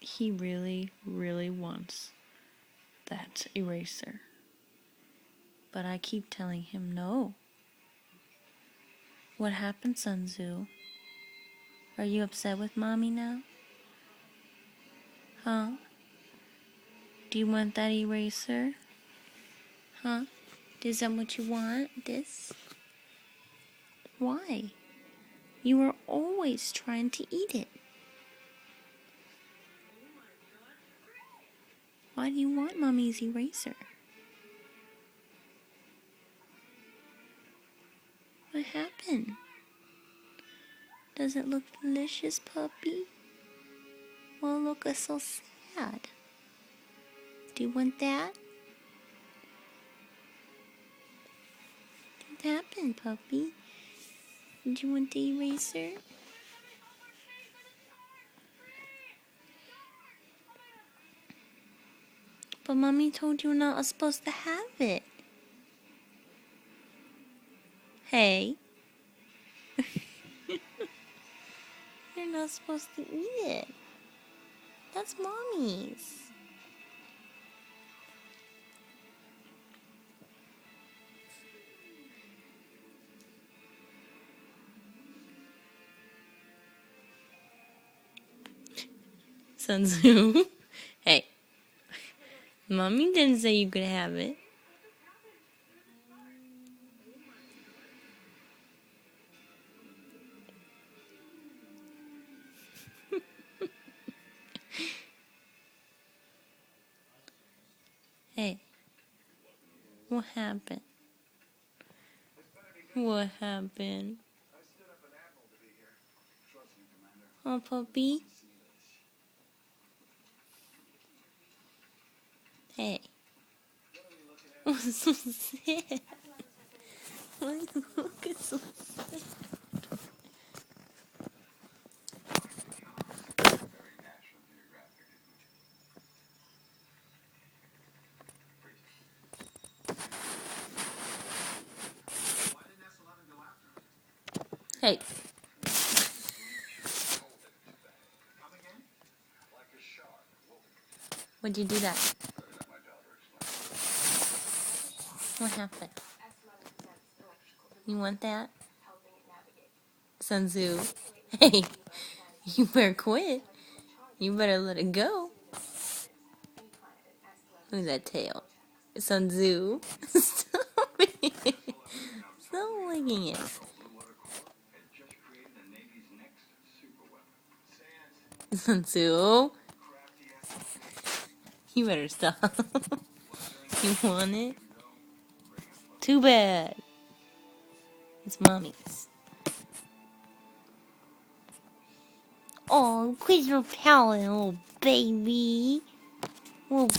he really, really wants that eraser. But I keep telling him no. What happened, Sunzu? Are you upset with Mommy now? Huh? Do you want that eraser? Huh? Is that what you want? This? Why? You are always trying to eat it. Why do you want Mommy's eraser? What happened? Does it look delicious, puppy? Well, look, it's so sad. Do you want that? What happened, puppy? Did you want the eraser? But Mommy told you you're not supposed to have it. Hey. You're not supposed to eat it. That's Mommy's. Sunzu. Hey. Mommy didn't say you could have it. Hey. What happened? What happened? Oh, puppy. Hey. What's so sad? Why you looking so sad? Hey. Why'd you do that? What happened? You want that? Sunzu. Hey. You better quit. You better let it go. Look at that tail. Sunzu. Stop it. Stop licking it. Sunzu. You better stop. You want it? Too bad. It's Mommy's. Oh, quit your pouting, little baby. Little